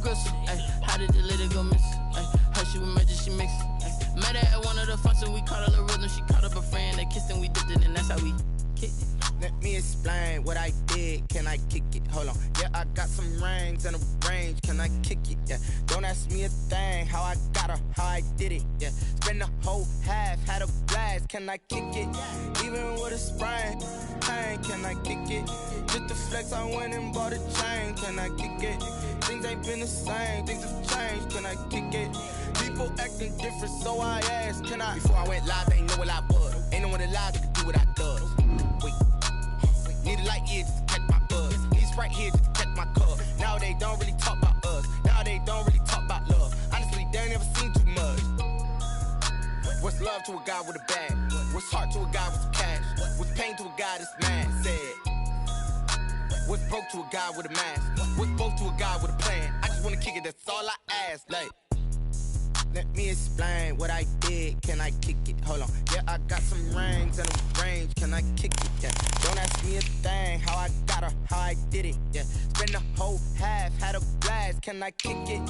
crystal. Ay, how did the lady go miss? Ay, how she was magic, she mixed. Met her at one of the functions, we caught a little rhythm. She caught up a friend, they kissed and we dipped it, and that's how we kicked it. Let me explain what I did. Can I kick it? Hold on. Yeah, I got some rings and a range. Can I kick it? Yeah. Don't ask me a thing. How I got her, how I did it. Yeah. Spend the whole half, had a blast. Can I kick it? Even with a sprain. Pain, can I kick it? Just the flex, I went and bought a chain. Can I kick it? Things ain't been the same. Things have changed. Can I kick it? People acting different, so I asked, can I? Before I went live, they ain't know what I was. Ain't no one alive that could do what I does. Wait. Need a light here just to catch my buzz. Need Sprite here just to catch my cup. Now they don't really talk about us. Now they don't really talk about love. Honestly, they ain't never seen too much. What's love to a guy with a bag? What's heart to a guy with some cash? What's pain to a guy that's mad? Said. What's broke to a guy with a mask? What's both to a guy with a plan? I just wanna kick it, that's all I ask. Like, let me explain what I did. Can I kick it? Hold on. Yeah, I got some rings and a range. Can I kick it? Yeah. Don't ask me a thing. How I got her, how I did it. Yeah. Spend the whole half, had a blast. Can I kick it?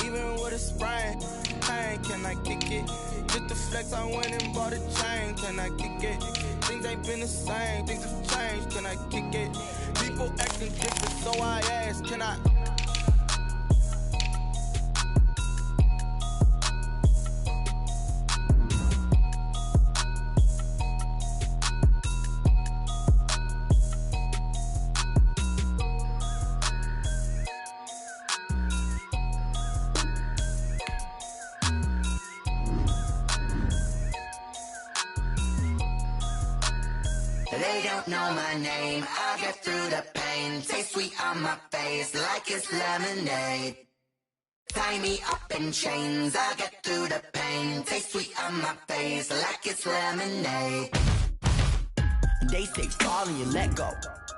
Even with a sprain. Pain, can I kick it? Just the flex, I went and bought a chain. Can I kick it? Things ain't been the same. Things have changed. Can I kick it? People acting different, so I asked, can I? They don't know my name, I'll get through the pain. Taste sweet on my face like it's lemonade. Tie me up in chains, I'll get through the pain. Taste sweet on my face like it's lemonade. They say fall and you let go,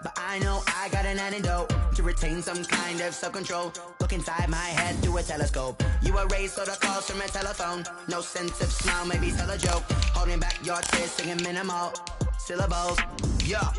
but I know I got an antidote to retain some kind of self-control. Look inside my head through a telescope. You were raised so the calls from a telephone. No sense of smile, maybe tell a joke. Holding back your tears, singing minimal syllables. Yeah,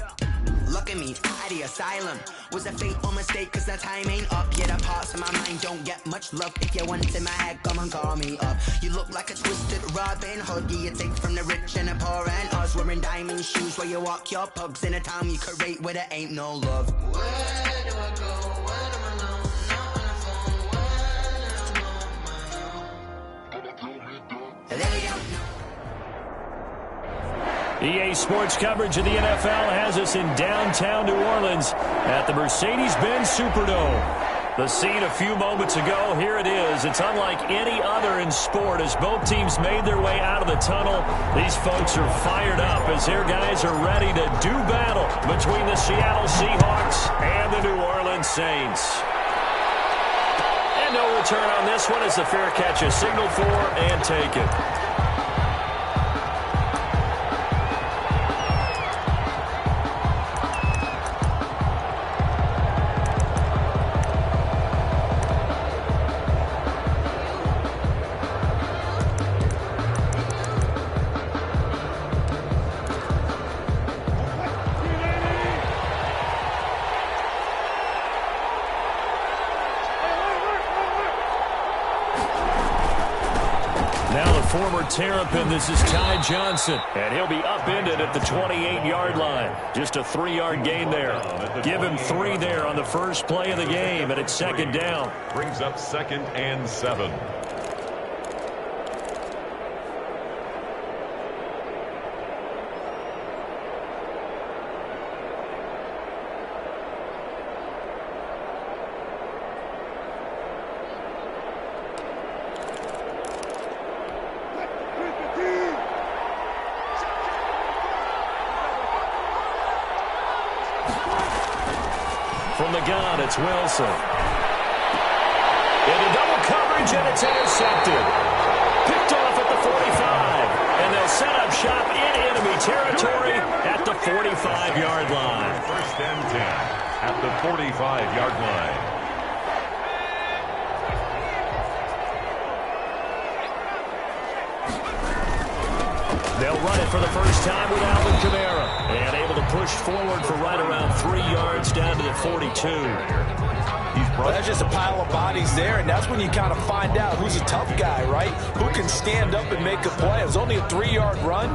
look at me, out the asylum. Was a fate or mistake, cause the time ain't up. Yeah, the parts of my mind don't get much love. If you want in my head, come and call me up. You look like a twisted Robin Hood. Yeah, you take from the rich and the poor and us. Wearing diamond shoes where you walk your pugs in a town you create where there ain't no love. Where do I go? When I'm alone? Not on the phone. When I'm on my own. They don't know. EA Sports coverage of the NFL has us in downtown New Orleans at the Mercedes-Benz Superdome. The scene a few moments ago, here it is. It's unlike any other in sport as both teams made their way out of the tunnel. These folks are fired up as their guys are ready to do battle between the Seattle Seahawks and the New Orleans Saints. And no return on this one as the fair catch is signaled for and taken. Former Terrapin, this is Ty Johnson. And he'll be upended at the 28-yard line. Just a 3-yard gain there. Give him 3 there on the first play of the game, and it's second down. Brings up 2nd and 7. From the gun, it's Wilson. Into double coverage, and it's intercepted. Picked off at the 45. And they'll set up shop in enemy territory at the 45-yard line. 1st and 10 at the 45-yard line. They'll run it for the first time with Alvin Kamara. And able to push forward for right around 3 yards down to the 42. Well, that's just a pile of bodies there, and that's when you kind of find out who's a tough guy, right? Who can stand up and make a play. It was only a 3-yard run,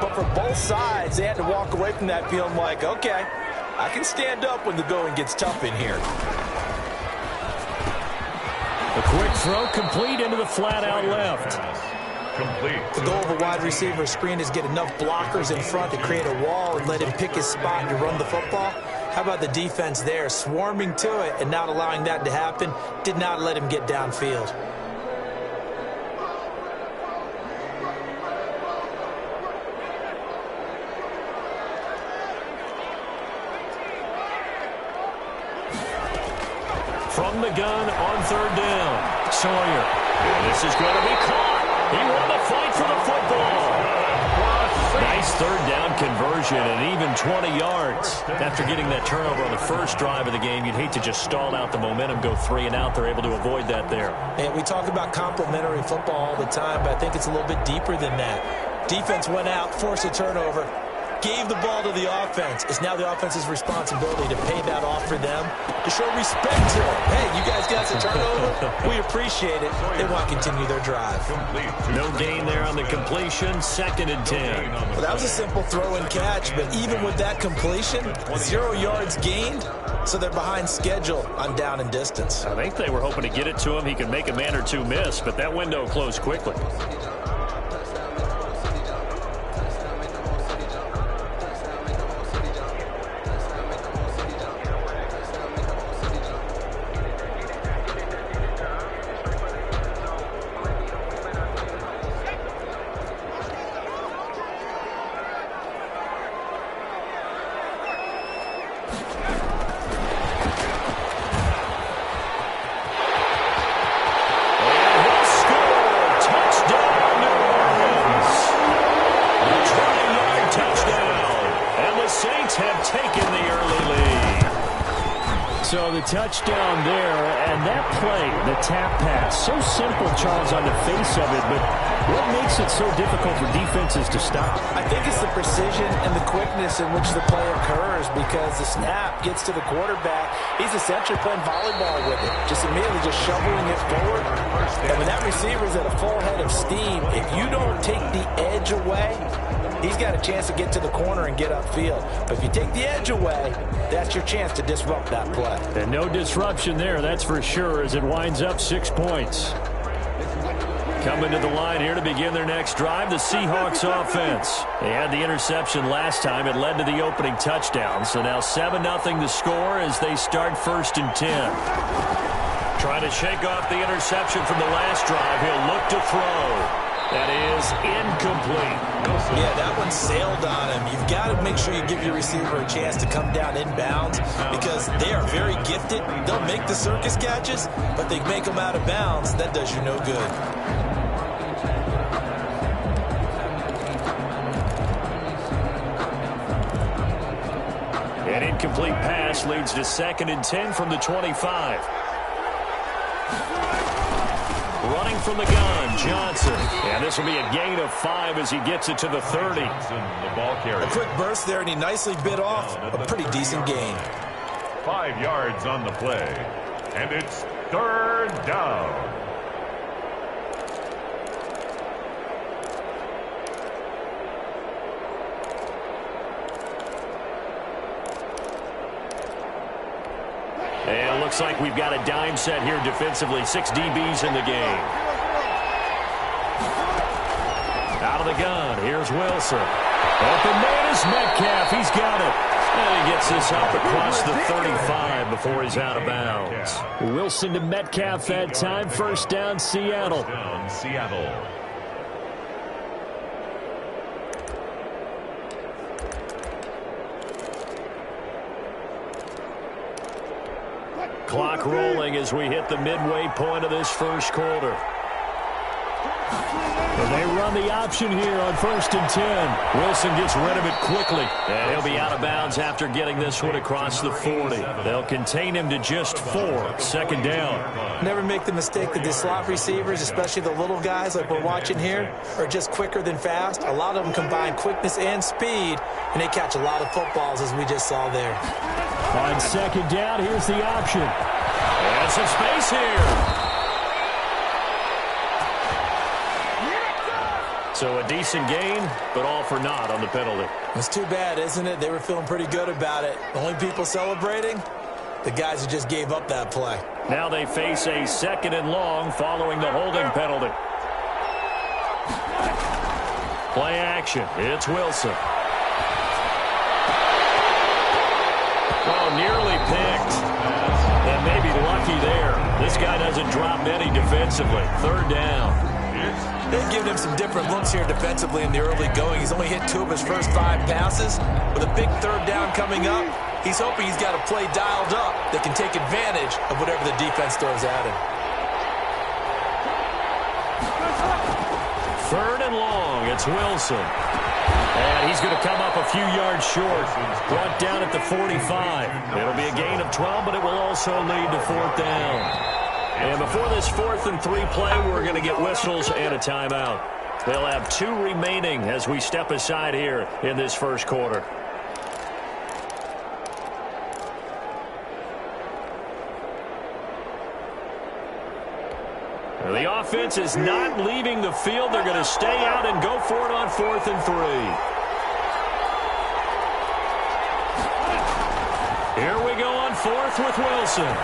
but for both sides, they had to walk away from that feeling like, okay, I can stand up when the going gets tough in here. A quick throw complete into the flat out left. Complete. The goal of a wide receiver screen is get enough blockers in front to create a wall and let him pick his spot to run the football. How about the defense there, swarming to it and not allowing that to happen? Did not let him get downfield. From the gun on third down, Sawyer. And this is going to be caught. He won the fight for the football. Nice third down conversion and even 20 yards. After getting that turnover on the first drive of the game, you'd hate to just stall out the momentum, go 3 and out. They're able to avoid that there. And we talk about complementary football all the time, but I think it's a little bit deeper than that. Defense went out, forced a turnover, gave the ball to the offense. It's now the offense's responsibility to pay that off for them, to show respect to them. Hey, you guys got some turnover? We appreciate it. They want to continue their drive. No gain there on the completion, 2nd and 10. Well, that was a simple throw and catch, but even with that completion, 0 yards gained, so they're behind schedule on down and distance. I think they were hoping to get it to him. He could make a man or two miss, but that window closed quickly. So the touchdown there, and that play, the tap pass, so simple, Charles, on the face of it, but what makes it so difficult for defenses to stop? I think it's the precision and the quickness in which the play occurs, because the snap gets to the quarterback. He's essentially playing volleyball with it, just immediately just shoveling it forward. And when that receiver's at a full head of steam, if you don't take the edge away, he's got a chance to get to the corner and get upfield. But if you take the edge away, that's your chance to disrupt that play. And no disruption there, that's for sure, as it winds up 6 points. Coming to the line here to begin their next drive, the Seahawks offense. They had the interception last time. It led to the opening touchdown. So now 7-0 the score as they start 1st and 10. Trying to shake off the interception from the last drive. He'll look to throw. That is incomplete. Yeah, that one sailed on him. You've got to make sure you give your receiver a chance to come down inbounds, because they are very gifted. They'll make the circus catches, but they make them out of bounds. That does you no good. An incomplete pass leads to 2nd and 10 from the 25. Running from the gun, Johnson. And this will be a gain of 5 as he gets it to the 30. The ball carrier. A quick burst there, and he nicely bit off a pretty decent gain. 5 yards on the play. And it's 3rd down. And it looks like we've got a dime set here defensively. 6 DBs in the game. Out of the gun, here's Wilson. Open man is Metcalf. He's got it. And he gets this up across the 35 before he's out of bounds. Wilson to Metcalf that time. 1st down, Seattle. Seattle. Clock rolling as we hit the midway point of this 1st quarter. And they run the option here on 1st and 10. Wilson gets rid of it quickly. And he'll be out of bounds after getting this one across the 40. They'll contain him to just 4. 2nd down. Never make the mistake that the slot receivers, especially the little guys like we're watching here, are just quicker than fast. A lot of them combine quickness and speed, and they catch a lot of footballs, as we just saw there. On 2nd down, here's the option. And some space here. So a decent gain, but all for naught on the penalty. It's too bad, isn't it? They were feeling pretty good about it. The only people celebrating, the guys who just gave up that play. Now they face a 2nd and long following the holding penalty. Play action. It's Wilson. Oh, nearly picked. And maybe lucky there. This guy doesn't drop many defensively. 3rd down. They've given him some different looks here defensively in the early going. He's only hit 2 of his first 5 passes. With a big 3rd down coming up, he's hoping he's got a play dialed up that can take advantage of whatever the defense throws at him. 3rd and long. It's Wilson. And he's going to come up a few yards short. Brought down at the 45. It'll be a gain of 12, but it will also lead to 4th down. And before this 4th and 3 play, we're going to get whistles and a timeout. They'll have 2 remaining as we step aside here in this first quarter. The offense is not leaving the field. They're going to stay out and go for it on 4th and 3. Here we go on 4th with Wilson.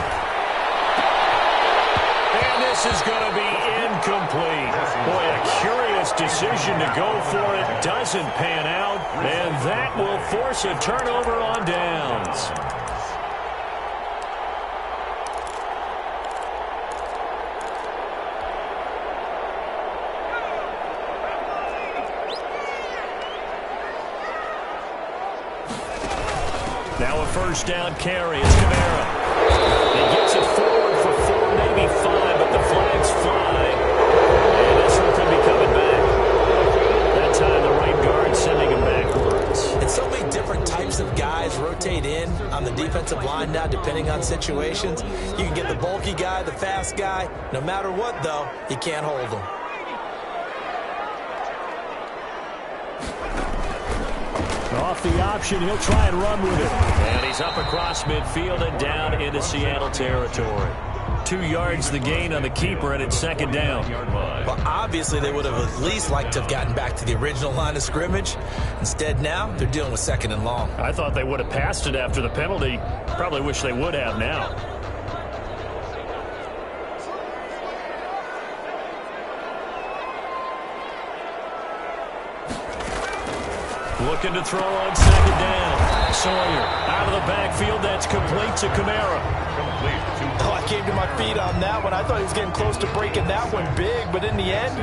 And this is going to be incomplete. Boy, a curious decision to go for it. Doesn't pan out. And that will force a turnover on downs. Now a 1st down carry. It's Kamara. He gets it forward for 4, maybe 5, but the flags fly. And this one could be coming back. That time the right guard sending him backwards. And so many different types of guys rotate in on the defensive line now, depending on situations. You can get the bulky guy, the fast guy. No matter what, though, you can't hold them. Off the option, he'll try and run with it. And he's up across midfield and down into Seattle territory. 2 yards the gain on the keeper, and it's 2nd down. Well, obviously, they would have at least liked to have gotten back to the original line of scrimmage. Instead, now, they're dealing with 2nd and long. I thought they would have passed it after the penalty. Probably wish they would have now. Looking to throw on 2nd down. Sawyer out of the backfield. That's complete to Kamara. Oh, I came to my feet on that one. I thought he was getting close to breaking that one big, but in the end,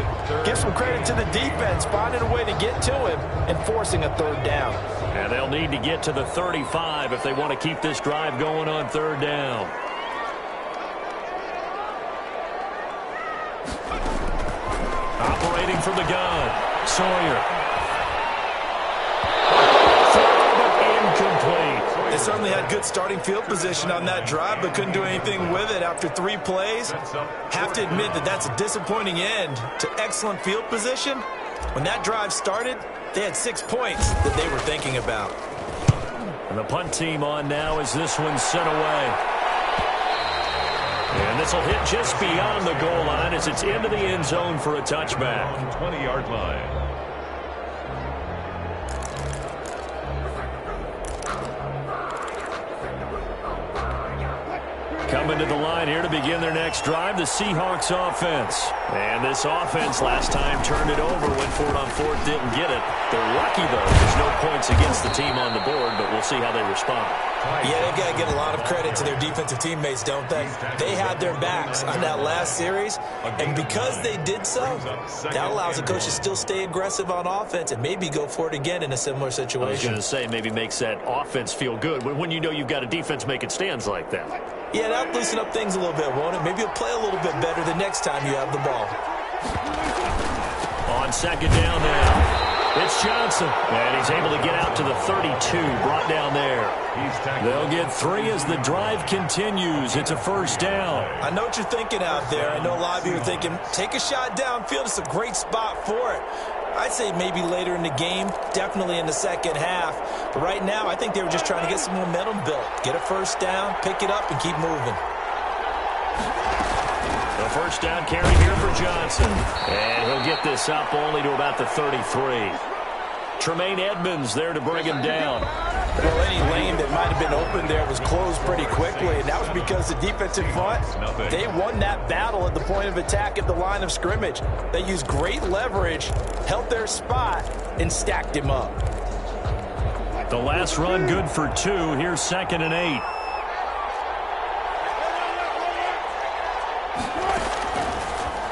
give some credit to the defense, finding a way to get to him and forcing a 3rd down. And they'll need to get to the 35 if they want to keep this drive going on 3rd down. Operating from the gun, Sawyer. Incomplete. They certainly had good starting field position on that drive, but couldn't do anything with it after 3 plays. Have to admit that that's a disappointing end to excellent field position. When that drive started, they had 6 points that they were thinking about. And the punt team on now as this one's sent away. And this will hit just beyond the goal line as it's into the end zone for a touchback. 20-yard line. Coming to the line here to begin their next drive, the Seahawks offense. And this offense last time turned it over, went for it on 4th, didn't get it. They're lucky, though. There's no points against the team on the board, but we'll see how they respond. Yeah, they've got to give a lot of credit to their defensive teammates, don't they? They had their backs on that last series, and because they did so, that allows the coach to still stay aggressive on offense and maybe go for it again in a similar situation. I was going to say, maybe makes that offense feel good when you know you've got a defense making stands like that. Yeah, that'll loosen up things a little bit, won't it? Maybe you'll play a little bit better the next time you have the ball. On second down now. It's Johnson, and he's able to get out to the 32, brought down there. They'll get 3 as the drive continues. It's a first down. I know what you're thinking out there. I know a lot of you are thinking, take a shot downfield. It's a great spot for it. I'd say maybe later in the game, definitely in the second half. But right now, I think they were just trying to get some momentum built. Get a first down, pick it up, and keep moving. The first down carry here for Johnson. And he'll get this up only to about the 33. Tremaine Edmonds there to bring him down. Well, any lane that might have been open there was closed pretty quickly, and that was because the defensive front, they won that battle at the point of attack at the line of scrimmage. They used great leverage, held their spot, and stacked him up. The last run good for 2. Here's 2nd and 8.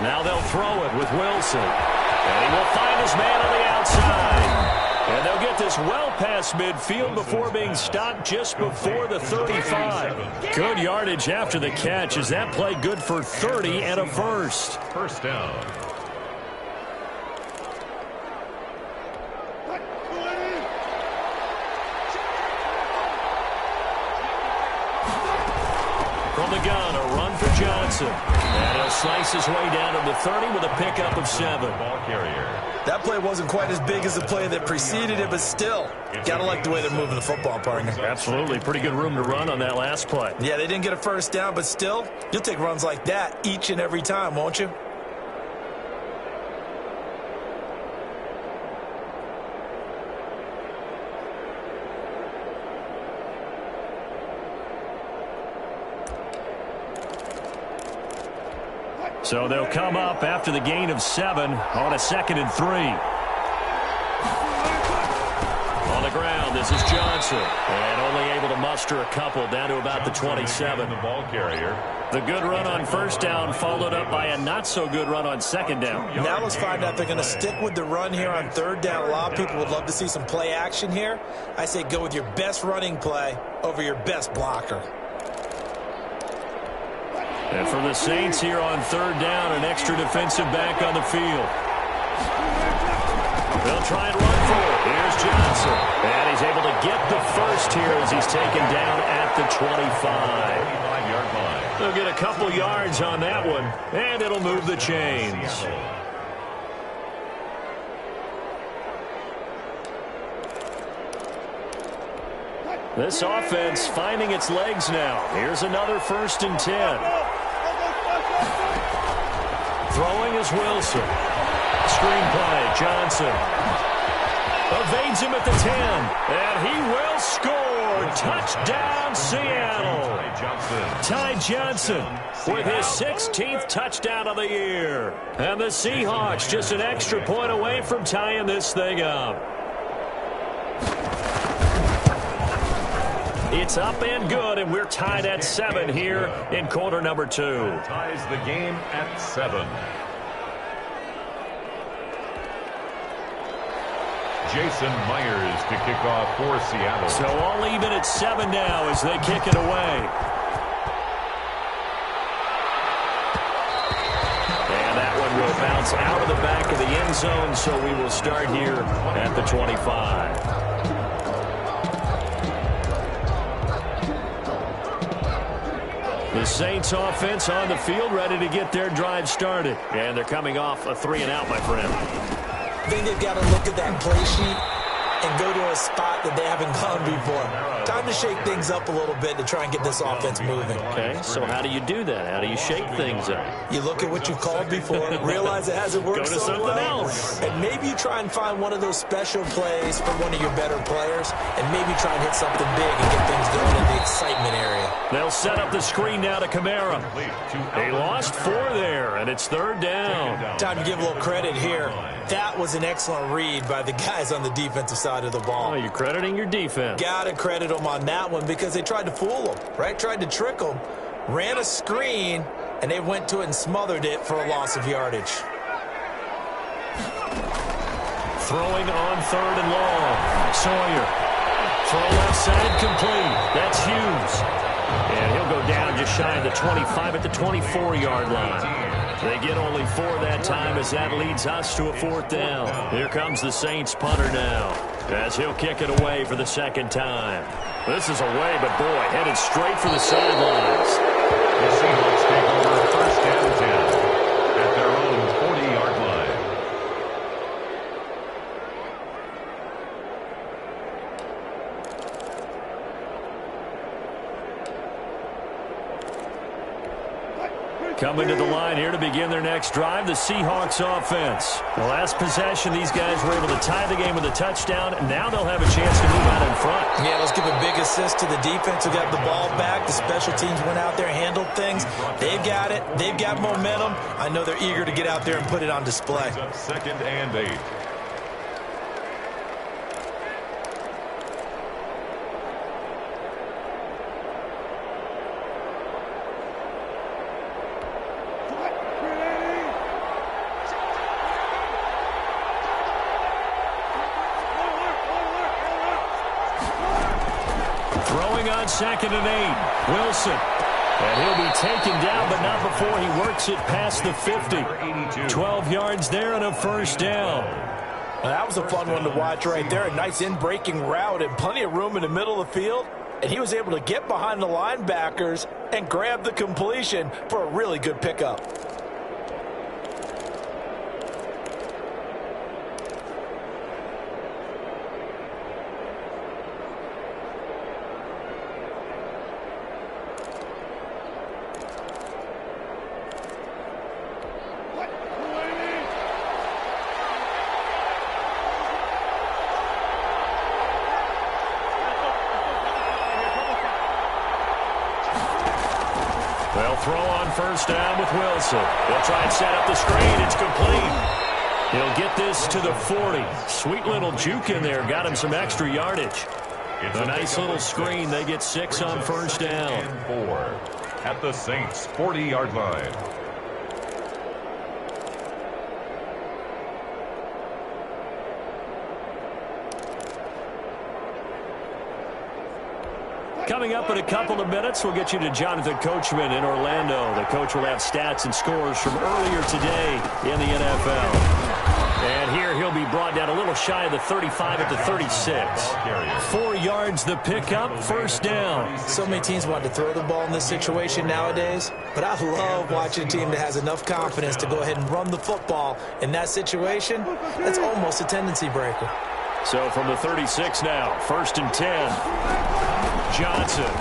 Now they'll throw it with Wilson. And he will find his man on the outside. And they'll get this well past midfield before being stopped just before the 35. Good yardage after the catch. Is that play good for 30 and a first? First down. From the gun, a run for Johnson. And he'll slice his way down to the 30 with a pickup of 7. Ball carrier. That play wasn't quite as big as the play that preceded it, but still, gotta like the way they're moving the football, partner. Absolutely. Pretty good room to run on that last play. Yeah, they didn't get a first down, but still, you'll take runs like that each and every time, won't you? So they'll come up after the gain of 7 on a 2nd and 3. On the ground, this is Johnson. And only able to muster a couple down to about the 27. The ball carrier. The good run on first down followed up by a not-so-good run on second down. Now let's find out if they're going to stick with the run here on third down. A lot of people would love to see some play action here. I say go with your best running play over your best blocker. And for the Saints here on third down, an extra defensive back on the field. They'll try and run for it. Here's Johnson. And he's able to get the first here as he's taken down at the 25-yard line. They'll get a couple yards on that one, and it'll move the chains. This offense finding its legs now. Here's another 1st and 10. Throwing is Wilson. Screenplay, Johnson. Evades him at the 10. And he will score. Touchdown, Seattle. Ty Johnson with his 16th touchdown of the year. And the Seahawks just an extra point away from tying this thing up. It's up and good, and we're tied at 7 here in quarter number 2. Ties the game at 7. Jason Myers to kick off for Seattle. So all even at 7 now as they kick it away. And that one will bounce out of the back of the end zone, so we will start here at the 25. The Saints offense on the field ready to get their drive started. And they're coming off a 3-and-out, my friend. I think they've got to look at that play sheet and go to a spot that they haven't gone before. Time to shake things up a little bit to try and get this offense moving. Okay, so how do you do that? How do you shake things up? You look at what you've called before, realize it hasn't worked Go to so something well, else. and maybe you try and find one of those special plays from one of your better players, and maybe try and hit something big and get things going in the excitement area. They'll set up the screen now to Kamara. They lost 4 there, and it's 3rd down. Time to give a little credit here. That was an excellent read by the guys on the defensive side of the ball. Oh, you're crediting your defense. Got to credit them on that one because they tried to fool them, right? Tried to trick them, ran a screen, and they went to it and smothered it for a loss of yardage. Throwing on 3rd and long. Sawyer. Throw left side complete. That's Hughes. And he'll go down just shy of the 25 at the 24-yard line. They get only 4 that time as that leads us to a 4th down. Here comes the Saints punter now as he'll kick it away for the 2nd time. This is away, but boy, headed straight for the sidelines. The Seahawks take over 1st and 10 at their own 40-yard line. Coming to the line here to begin their next drive, the Seahawks offense. The last possession, these guys were able to tie the game with a touchdown, and now they'll have a chance to move out in front. Yeah, let's give a big assist to the defense who got the ball back. The special teams went out there, handled things. They've got it. They've got momentum. I know they're eager to get out there and put it on display. 2nd and 8. On 2nd and 8, Wilson. And he'll be taken down, but not before he works it past the 50. 12 yards there and a 1st down. Well, that was a fun one to watch right there. A nice in-breaking route and plenty of room in the middle of the field. And he was able to get behind the linebackers and grab the completion for a really good pickup. They'll throw on 1st down with Wilson. They'll try and set up the screen. It's complete. He'll get this to the 40. Sweet little juke in there. Got him some extra yardage. A nice little screen. They get 6 on 1st down. 4 at the Saints' 40-yard line. Coming up in a couple of minutes, we'll get you to Jonathan Coachman in Orlando. The coach will have stats and scores from earlier today in the NFL. And here he'll be brought down a little shy of the 35 at the 36. 4 yards the pickup, 1st down. So many teams want to throw the ball in this situation nowadays, but I love watching a team that has enough confidence to go ahead and run the football. In that situation, that's almost a tendency breaker. So from the 36 now, 1st and 10. Johnson. And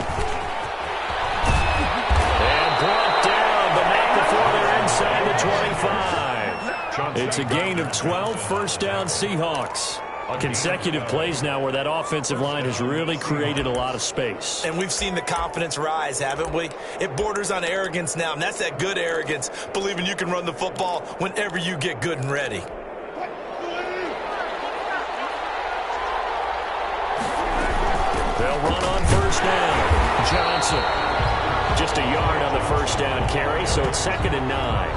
brought down, but not before they're inside the 25. It's a gain of 12, 1st down Seahawks. Consecutive plays now where that offensive line has really created a lot of space. And we've seen the confidence rise, haven't we? It borders on arrogance now, and that's that good arrogance, believing you can run the football whenever you get good and ready. They'll run on 1st down. Johnson. Just a yard on the 1st down carry, so it's 2nd and 9.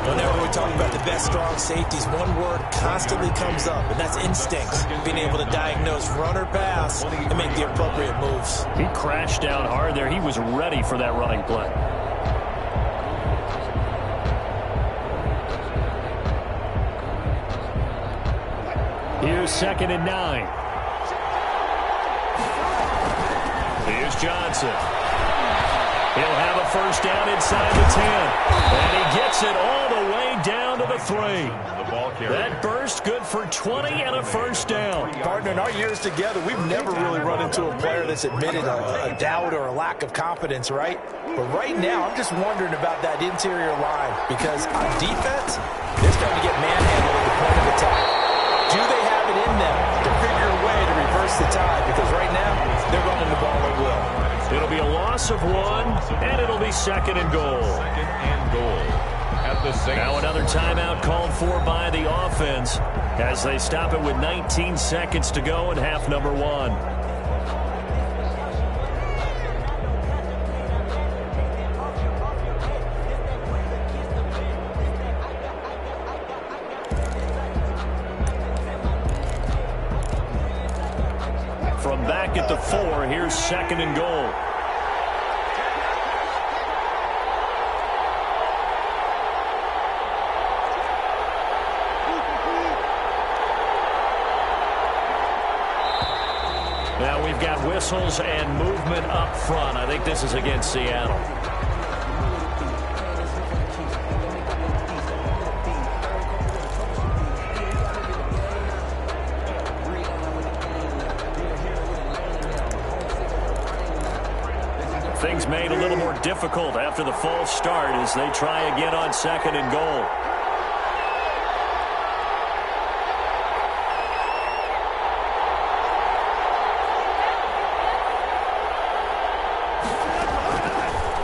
Whenever we talk about the best strong safeties, one word constantly comes up, and that's instincts. Being able to diagnose run or pass and make the appropriate moves. He crashed down hard there. He was ready for that running play. Here's 2nd and 9. Here's Johnson. He'll have a 1st down inside the 10. And he gets it all the way down to the 3. That burst good for 20 and a 1st down. Partner, in our years together, we've never really run into a player that's admitted a doubt or a lack of confidence, right? But right now, I'm just wondering about that interior line. Because on defense, they're starting to get manhandled at the point of attack. Do they have it in them to figure a way to reverse the tide? Because right now, they're running the ball at will. It'll be a loss of 1, and it'll be 2nd and goal. 2nd and goal at the Saints. Now another timeout called for by the offense as they stop it with 19 seconds to go in half number 1. From back at the 4, here's 2nd and goal. we've got whistles and movement up front. I think this is against Seattle. Things made a little more difficult after the false start as they try again on 2nd and goal.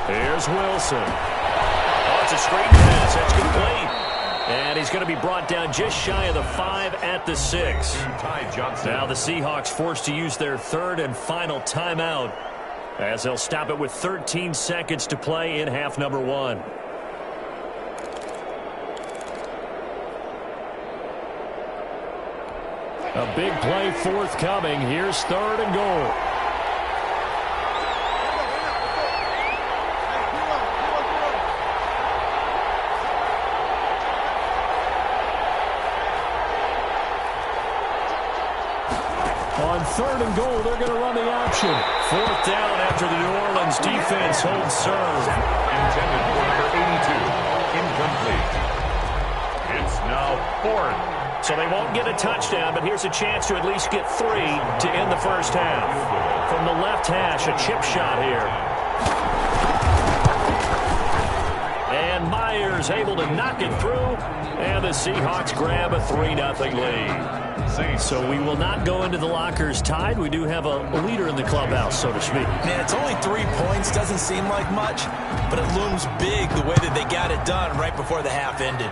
Here's Wilson. Oh, it's a screen pass. That's complete. And he's going to be brought down just shy of the 5 at the 6. Now the Seahawks forced to use their 3rd and final timeout, as they'll stop it with 13 seconds to play in half number 1. A big play forthcoming. Here's 3rd and goal. On 3rd and goal, they're going to run the option. 4th down after the New Orleans defense holds serve. Intended for number 82. Incomplete. It's now 4th. So they won't get a touchdown, but here's a chance to at least get 3 to end the first half. From the left hash, a chip shot here. And Myers able to knock it through. And the Seahawks grab a 3-0 lead. So we will not go into the lockers tied. We do have a leader in the clubhouse, so to speak. Man, it's only 3 points. Doesn't seem like much, but it looms big the way that they got it done right before the half ended.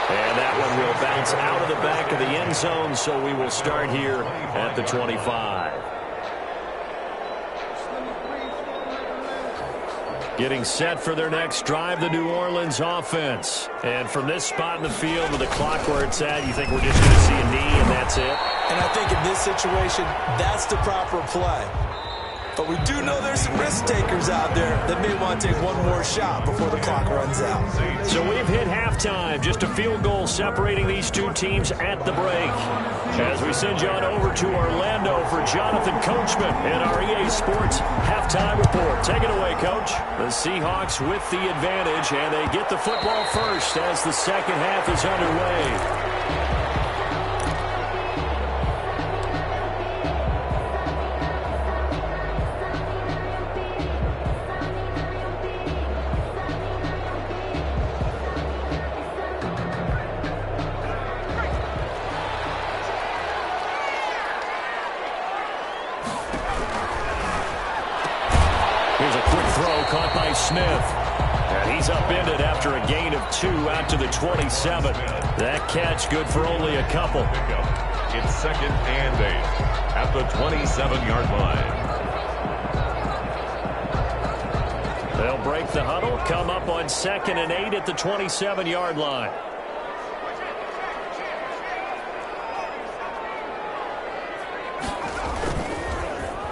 And that one will bounce out of the back of the end zone, so we will start here at the 25. Getting set for their next drive, the New Orleans offense. And from this spot in the field with the clock where it's at, you think we're just going to see a knee and that's it? And I think in this situation, that's the proper play. But we do know there's some risk takers out there that may want to take one more shot before the clock runs out. So we've hit halftime. Just a field goal separating these two teams at the break. As we send you on over to Orlando for Jonathan Coachman in our EA Sports halftime report. Take it away, Coach. The Seahawks with the advantage, and they get the football first as the second half is underway. Caught by Smith. And he's upended after a gain of 2 out to the 27. That catch good for only a couple. It's 2nd and 8 at the 27-yard line. They'll break the huddle, come up on 2nd and 8 at the 27-yard line.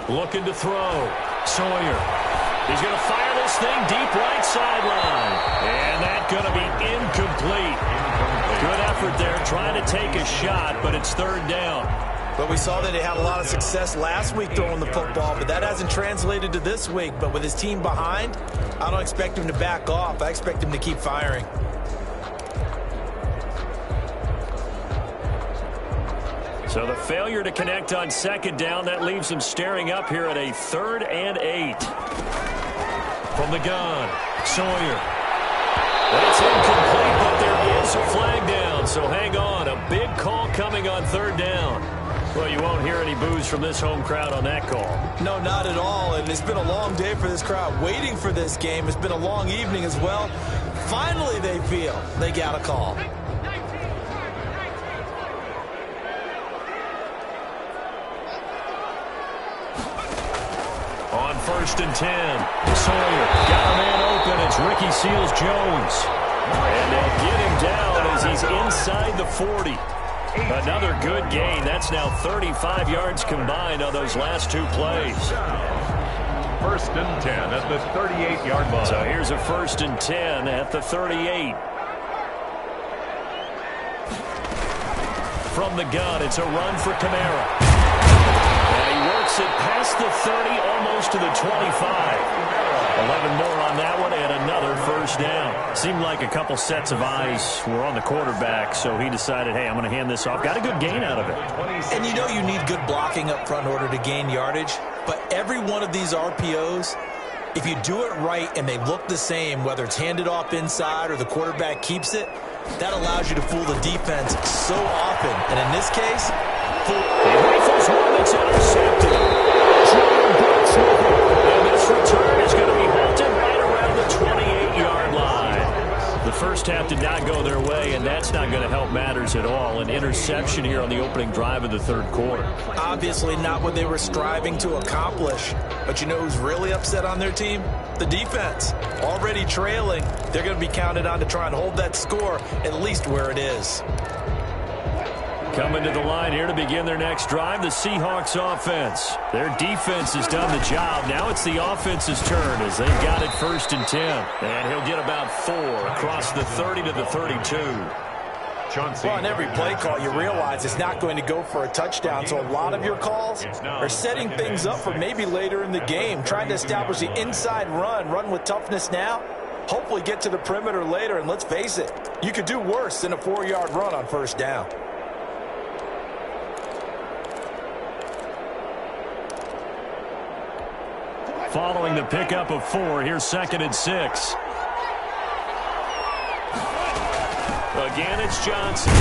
Looking to throw. Sawyer. He's going to fire this thing deep right sideline. And that's going to be incomplete. Good effort there trying to take a shot, but it's 3rd down. But we saw that he had a lot of success last week throwing the football, but that hasn't translated to this week. But with his team behind, I don't expect him to back off. I expect him to keep firing. So the failure to connect on 2nd down, that leaves him staring up here at a 3rd and 8. From the gun, Sawyer. That's incomplete, but there is a flag down, so hang on. A big call coming on 3rd down. Well, you won't hear any boos from this home crowd on that call. No, not at all, and it's been a long day for this crowd waiting for this game. It's been a long evening as well. Finally, they feel they got a call. On 1st and 10, Sawyer got a man open. It's Ricky Seals-Jones. And they'll get him down as he's inside the 40. Another good gain. That's now 35 yards combined on those last 2 plays. 1st and 10 at the 38-yard line. So here's a 1st and 10 at the 38. from the gun. It's a run for Kamara. And he works it past the 30, almost to the 25. 11 more on that one and another first down. Seemed like a couple sets of eyes were on the quarterback, so he decided, hey, I'm going to hand this off. Got a good gain out of it. And you know you need good blocking up front in order to gain yardage, but every one of these RPOs, if you do it right and they look the same, whether it's handed off inside or the quarterback keeps it, that allows you to fool the defense so often. And in this case, he rifles one that's intercepted. And this return is going to be halted right around the 28-yard line. The first half did not go their way, and that's not going to help matters at all. An interception here on the opening drive of the third quarter. Obviously not what they were striving to accomplish. But you know who's really upset on their team? The defense. Already trailing, they're going to be counted on to try and hold that score at least where it is. Coming to the line here to begin their next drive, the Seahawks offense. Their defense has done the job. Now it's the offense's turn as they've got it 1st and 10. And he'll get about 4 across the 30 to the 32. Well, on every play call, you realize it's not going to go for a touchdown. So a lot of your calls are setting things up for maybe later in the game, trying to establish the inside run with toughness now, hopefully get to the perimeter later. And let's face it, you could do worse than a 4-yard run on first down. Following the pickup of 4, here's 2nd and 6. Again, it's Johnson.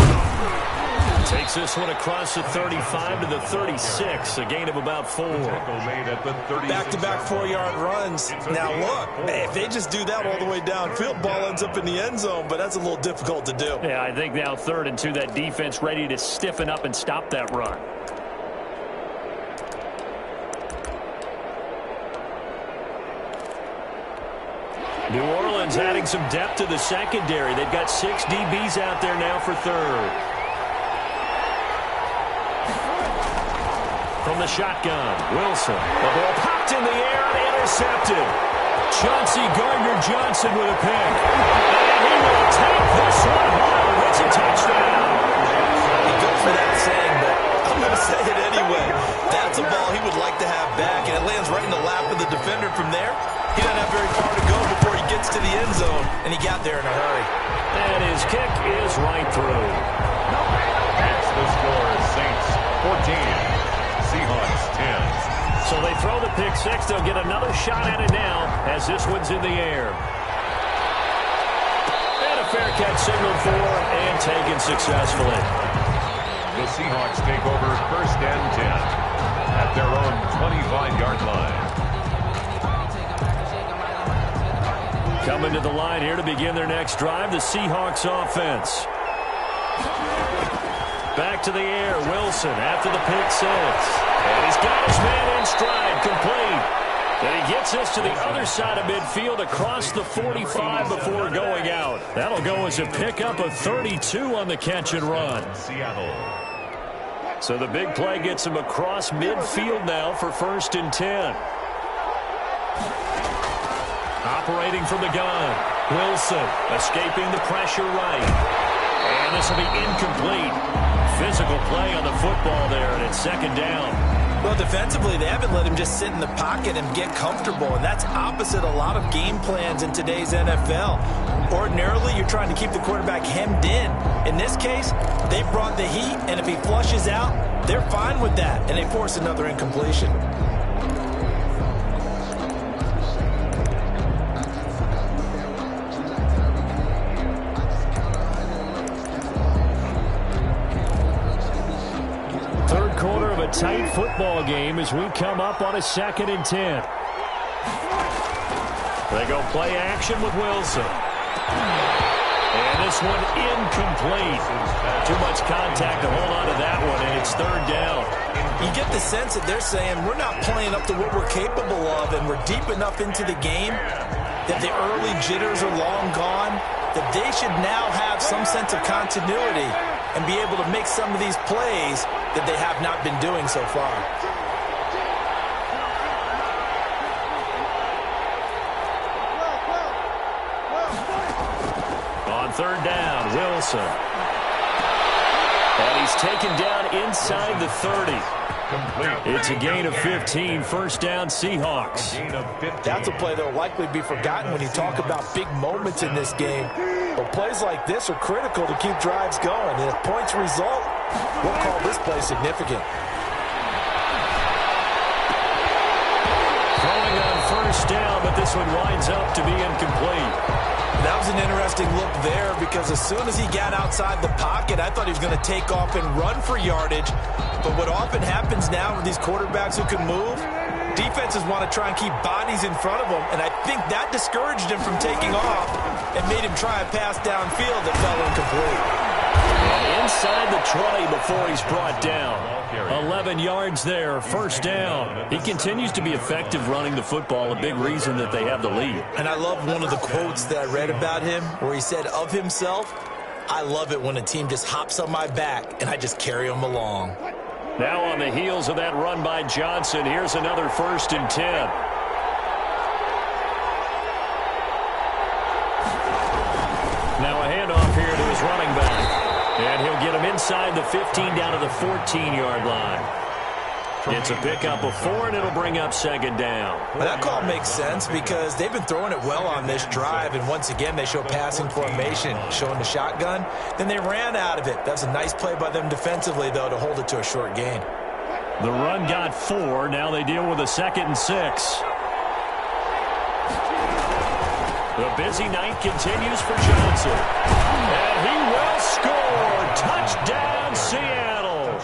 Takes this one across the 35 to the 36, a gain of about 4. Back-to-back 4-yard runs. Now, look, if they just do that all the way downfield, ball ends up in the end zone, but that's a little difficult to do. Yeah, I think now 3rd and 2, that defense ready to stiffen up and stop that run. New Orleans adding some depth to the secondary. They've got 6 DBs out there now for 3rd. From the shotgun, Wilson. The ball popped in the air and intercepted. Chauncey Gardner-Johnson with a pick. And he will take this one home. It's a touchdown. He goes for that saying, but I'm going to say it anyway. That's a ball he would like to have back, and it lands right in the lap of the defender from there. He doesn't have very far to go before he gets to the end zone, and he got there in a hurry. And his kick is right through. That's the score. Saints 14, Seahawks 10. So they throw the pick 6. They'll get another shot at it now as this one's in the air. And a fair catch signaled for and taken successfully. The Seahawks take over 1st and 10 at their own 25-yard line. Coming to the line here to begin their next drive, the Seahawks offense. Back to the air, Wilson after the pick 6. And he's got his man in stride, complete. And he gets us to the other side of midfield across the 45 before going out. That'll go as a pickup of 32 on the catch and run. So the big play gets him across midfield now for 1st and 10. Operating from the gun, Wilson escaping the pressure right. And this will be incomplete. Physical play on the football there, and it's 2nd down. Well, defensively, they haven't let him just sit in the pocket and get comfortable, and that's opposite a lot of game plans in today's NFL. Ordinarily, you're trying to keep the quarterback hemmed in. In this case, they brought the heat, and if he flushes out, they're fine with that, and they force another incompletion. Tight football game as we come up on a 2nd and 10. They go play action with Wilson. And this one incomplete. Too much contact to hold on to that one, and it's 3rd down. You get the sense that they're saying we're not playing up to what we're capable of, and we're deep enough into the game that the early jitters are long gone, that they should now have some sense of continuity and be able to make some of these plays that they have not been doing so far. On 3rd down, Wilson. And he's taken down inside the 30. It's a gain of 15, first down Seahawks. That's a play that will likely be forgotten when you talk about big moments in this game. But plays like this are critical to keep drives going. And if points result, we'll call this play significant. Throwing on first down, but this one winds up to be incomplete. That was an interesting look there because as soon as he got outside the pocket, I thought he was going to take off and run for yardage. But what often happens now with these quarterbacks who can move, defenses want to try and keep bodies in front of them, and I think that discouraged him from taking off and made him try a pass downfield that fell incomplete. And inside the 20 before he's brought down. 11 yards there, first down. He continues to be effective running the football, a big reason that they have the lead. And I love one of the quotes that I read about him where he said of himself, "I love it when a team just hops on my back and I just carry them along." Now on the heels of that run by Johnson, here's another 1st and 10. Now a handoff here to his running back. And he'll get him inside the 15 down to the 14-yard line. It's a pickup of 4, and it'll bring up 2nd down. Well, that call makes sense because they've been throwing it well on this drive, and once again they show passing formation, showing the shotgun. Then they ran out of it. That's a nice play by them defensively, though, to hold it to a short gain. The run got 4. Now they deal with a 2nd and 6. The busy night continues for Johnson. And he will score. Touchdown, Seattle.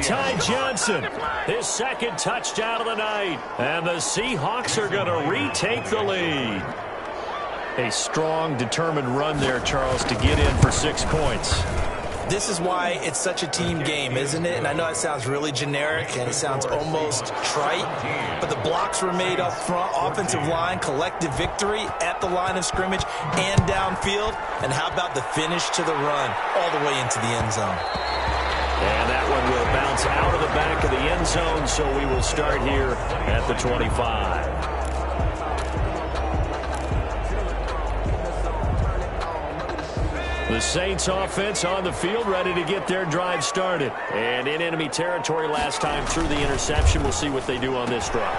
Ty Johnson, his 2nd touchdown of the night. And the Seahawks are going to retake the lead. A strong, determined run there, Charles, to get in for 6 points. This is why it's such a team game, isn't it? And I know it sounds really generic and it sounds almost trite, but the blocks were made up front, offensive line, collective victory at the line of scrimmage and downfield. And how about the finish to the run all the way into the end zone? And that one will bounce out of the back of the end zone, so we will start here at the 25. The Saints offense on the field, ready to get their drive started. And in enemy territory last time through the interception. We'll see what they do on this drive.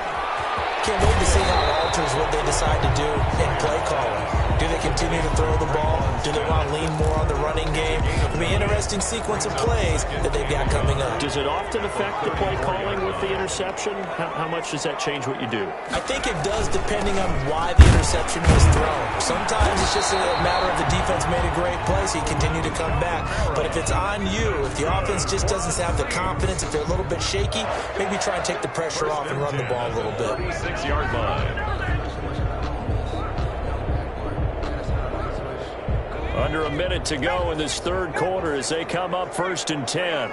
Can't wait to see how it alters what they decide to do in play calling. Do they continue to throw the ball? Do they want to lean more on the running game? It'll be an interesting sequence of plays that they've got coming up. Does it often affect the play calling with the interception? How much does that change what you do? I think it does depending on why the interception was thrown. Sometimes it's just a matter of the defense made a great play, so you continue to come back. But if it's on you, if the offense just doesn't have the confidence, if they're a little bit shaky, maybe try and take the pressure off and run the ball a little bit. 36-yard line. Under a minute to go in this 3rd quarter as they come up 1st and 10.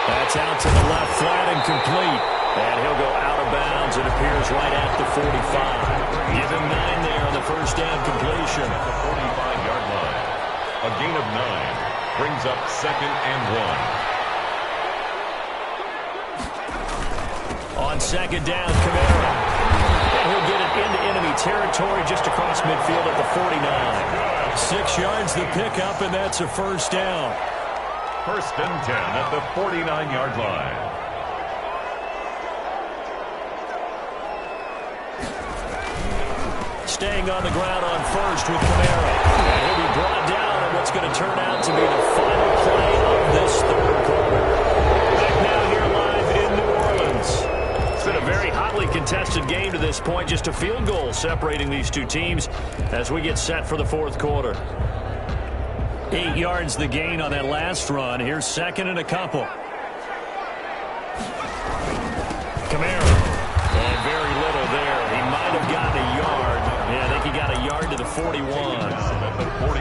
That's out to the left, flat and complete. And he'll go out of bounds. It appears right at the 45. Give him 9 there on the 1st down completion. At the 45-yard line. A gain of 9 brings up 2nd and 1. On 2nd down, Kamara. He'll get it into enemy territory just across midfield at the 49. 6 yards the pickup, and that's a 1st down. 1st and 10 at the 49-yard line. Staying on the ground on 1st with Kamara. And he'll be brought down on what's going to turn out to be the final play of this 3rd quarter. Back now here live in New Orleans. It's been a very hotly contested game to this point. Just a field goal separating these two teams as we get set for the 4th quarter. 8 yards the gain on that last run. Here's 2nd and a couple. Kamara. And very little there. He might have gotten a yard. Yeah, I think he got a yard to the 41.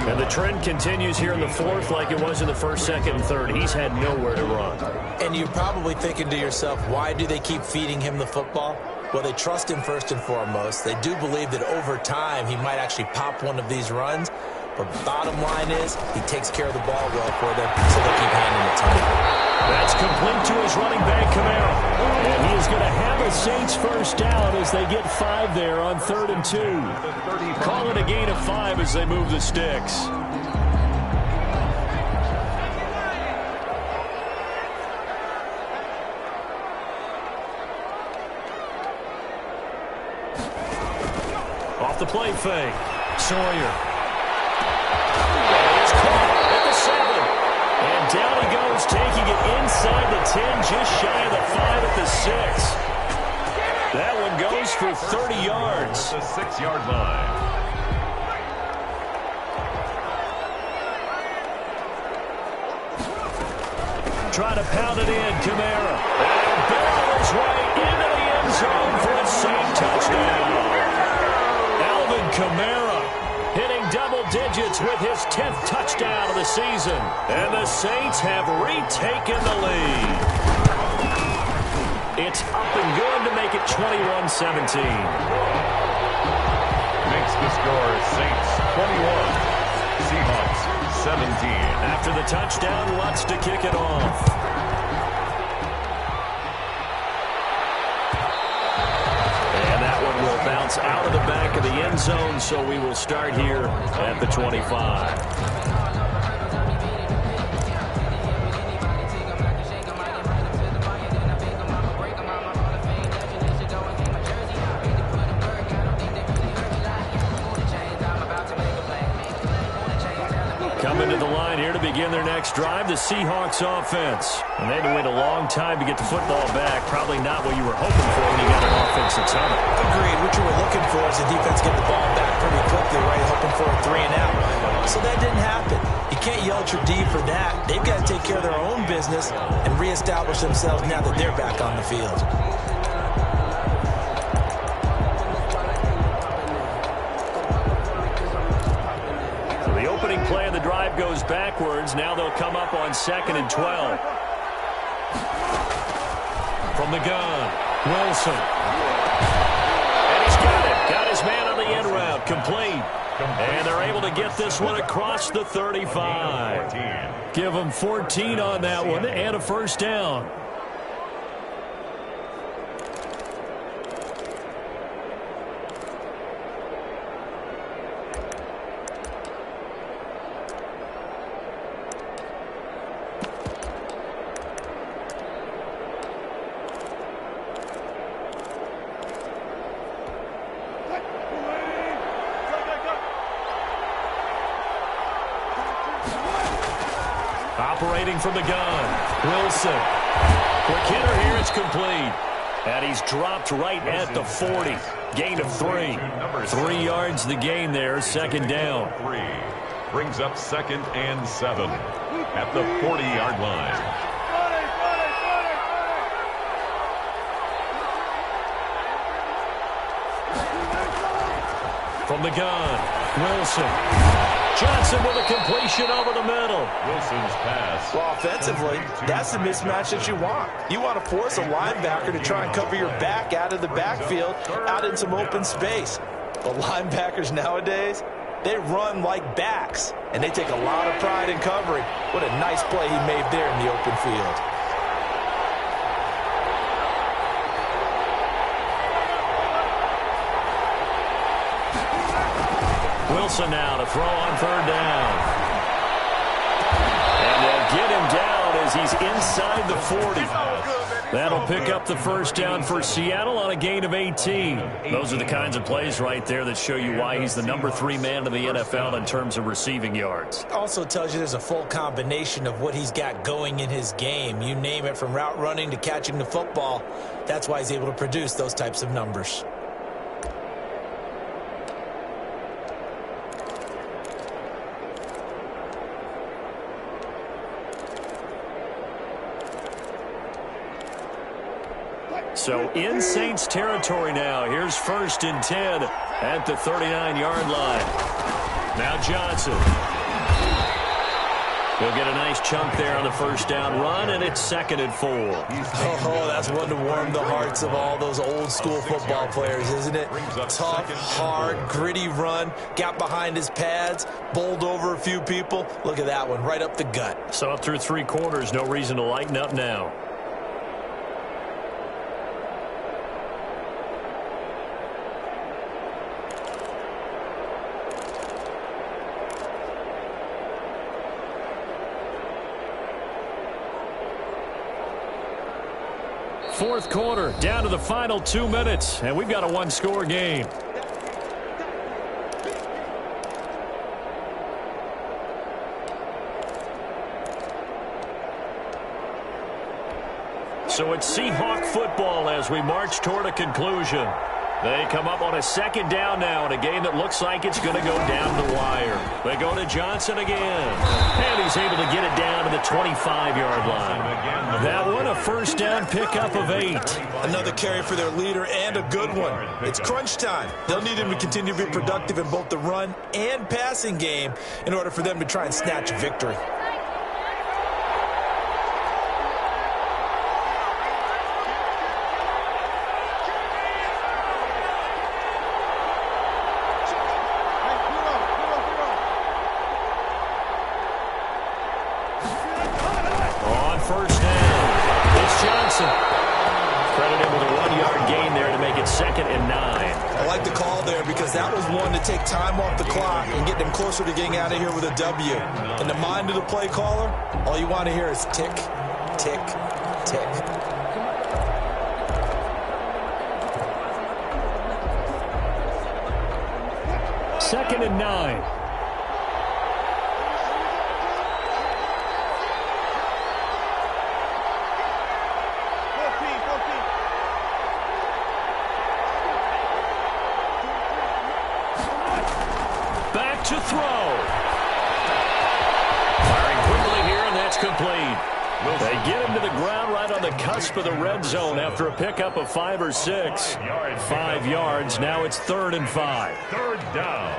And the trend continues here in the 4th like it was in the 1st, 2nd, and 3rd. He's had nowhere to run. And you're probably thinking to yourself, why do they keep feeding him the football? Well, they trust him first and foremost. They do believe that over time he might actually pop one of these runs. But bottom line is he takes care of the ball well for them, so they keep handing it to him. That's complete to his running back, Kamara. And he is going to have a Saints first down as they get 5 there on 3rd and 2. Call it a gain of 5 as they move the sticks. Off the play fake. Sawyer. He's caught at the 7. And down he goes, taking it inside the 10, just shy of the 5 at the 6. That one goes for 30 yards. The 6-yard line. Trying to pound it in, Kamara. And barrels right into the end zone for a Saint touchdown. Alvin Kamara hitting double digits with his 10th touchdown of the season. And the Saints have retaken the lead. It's up and good to make it 21-17. Makes the score Saints 21, Seahawks 17. After the touchdown, Lutz to kick it off. And that one will bounce out of the back of the end zone, so we will start here at the 25. Coming to the line here to begin their next drive, the Seahawks offense. And they had to wait a long time to get the football back. Probably not what you were hoping for when you got an offense that's on it. Agreed. What you were looking for is the defense get the ball back pretty quickly, right? Hoping for a 3 and out. So that didn't happen. You can't yell at your D for that. They've got to take care of their own business and reestablish themselves now that they're back on the field. Play of the drive goes backwards. Now they'll come up on 2nd and 12. From the gun, Wilson. And he's got it. Got his man on the end route. Complete. And they're able to get this one across the 35. Give them 14 on that one and a first down. Operating from the gun, Wilson. Quick hitter here, it's complete. And he's dropped right at the 40. Gain of 3. 3 yards the gain there, 2nd down. 3 brings up 2nd and 7 at the 40-yard line. From the gun, Wilson. Johnson with a completion over the middle. Wilson's pass. Well, offensively, that's the mismatch that you want. You want to force a linebacker to try and cover your back out of the backfield, out in some open space. But linebackers nowadays, they run like backs, and they take a lot of pride in covering. What a nice play he made there in the open field. Wilson now to throw on 3rd down. And they'll get him down as he's inside the 40. That'll pick up the first down for Seattle on a gain of 18. Those are the kinds of plays right there that show you why he's the number 3 man in the NFL in terms of receiving yards. Also tells you there's a full combination of what he's got going in his game. You name it, from route running to catching the football. That's why he's able to produce those types of numbers. So in Saints territory now. Here's 1st and 10 at the 39-yard line. Now Johnson. He'll get a nice chunk there on the first down run, and it's 2nd and 4. Oh, that's one to warm the hearts of all those old-school football players, isn't it? Tough, hard, gritty run, got behind his pads, bowled over a few people. Look at that one, right up the gut. So up through 3 quarters, no reason to lighten up now. Fourth quarter, down to the final 2 minutes, and we've got a one-score game. So it's Seahawk football as we march toward a conclusion. They come up on a 2nd down now in a game that looks like it's going to go down the wire. They go to Johnson again, and he's able to get it down to the 25-yard line. That one, a first down pickup of 8. Another carry for their leader and a good one. It's crunch time. They'll need him to continue to be productive in both the run and passing game in order for them to try and snatch a victory. Take time off the clock and get them closer to getting out of here with a W. In the mind of the play caller, all you want to hear is tick, tick, tick. Second and 9. To throw. Firing quickly here, and that's complete. They get him to the ground right on the cusp of the red zone after a pickup of 5 or 6. 5 yards. Now it's 3rd and 5. 3rd down.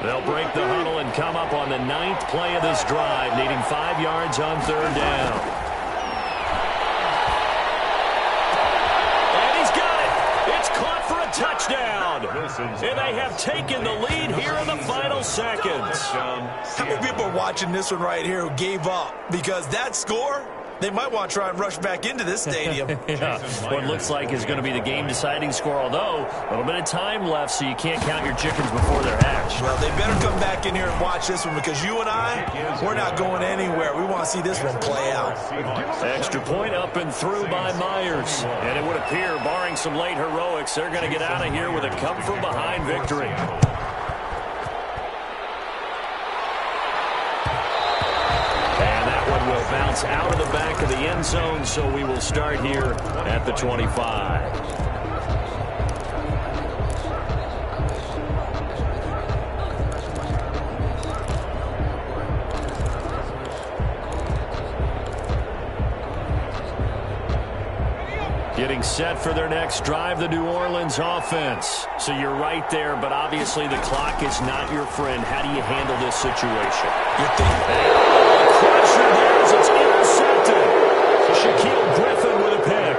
They'll break the huddle and come up on the 9th play of this drive, needing 5 yards on 3rd down. Touchdown. And they have taken the lead here in the final seconds. How many people are watching this one right here who gave up? Because that score, they might want to try and rush back into this stadium. Yeah. What looks like is going to be the game-deciding score, although a little bit of time left, so you can't count your chickens before they're hatched. Well, they better come back in here and watch this one, because you and I, we're not going anywhere. We want to see this one play out. Extra point up and through by Myers. And it would appear, barring some late heroics, they're going to get out of here with a come-from-behind victory. Will bounce out of the back of the end zone, so we will start here at the 25. Getting set for their next drive, the New Orleans offense. So you're right there, but obviously the clock is not your friend. How do you handle this situation? Pressure there as it's intercepted. Shaquille Griffin with a pick.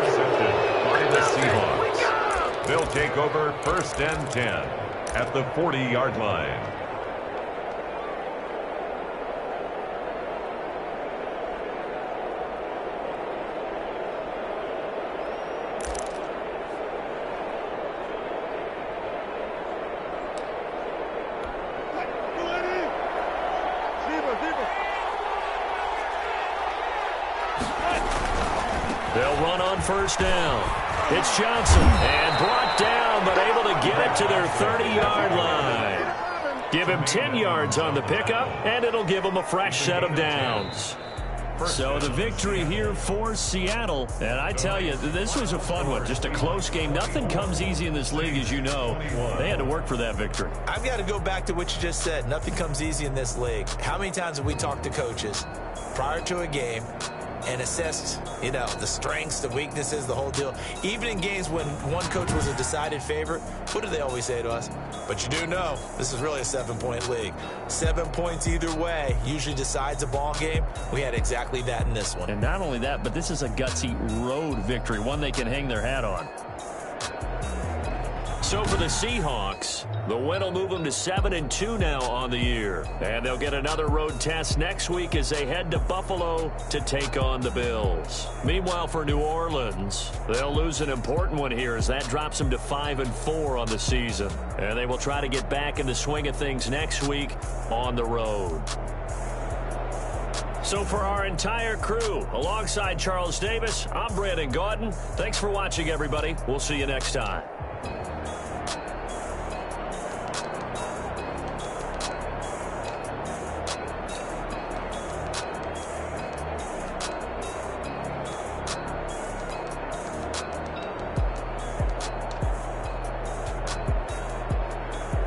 By the Seahawks. They'll take over 1st and 10 at the 40-yard line. They'll run on 1st down. It's Johnson, and brought down, but able to get it to their 30-yard line. Give him 10 yards on the pickup, and it'll give him a fresh set of downs. So the victory here for Seattle, and I tell you, this was a fun one, just a close game. Nothing comes easy in this league, as you know. They had to work for that victory. I've got to go back to what you just said. Nothing comes easy in this league. How many times have we talked to coaches prior to a game and assessed, the strengths, the weaknesses, the whole deal? Even in games when one coach was a decided favorite, what do they always say to us? But you do know this is really a 7-point league. 7 points either way usually decides a ball game. We had exactly that in this one. And not only that, but this is a gutsy road victory, one they can hang their hat on. So for the Seahawks, the win will move them to 7-2 now on the year. And they'll get another road test next week as they head to Buffalo to take on the Bills. Meanwhile, for New Orleans, they'll lose an important one here as that drops them to 5-4 on the season. And they will try to get back in the swing of things next week on the road. So for our entire crew, alongside Charles Davis, I'm Brandon Gaudin. Thanks for watching, everybody. We'll see you next time.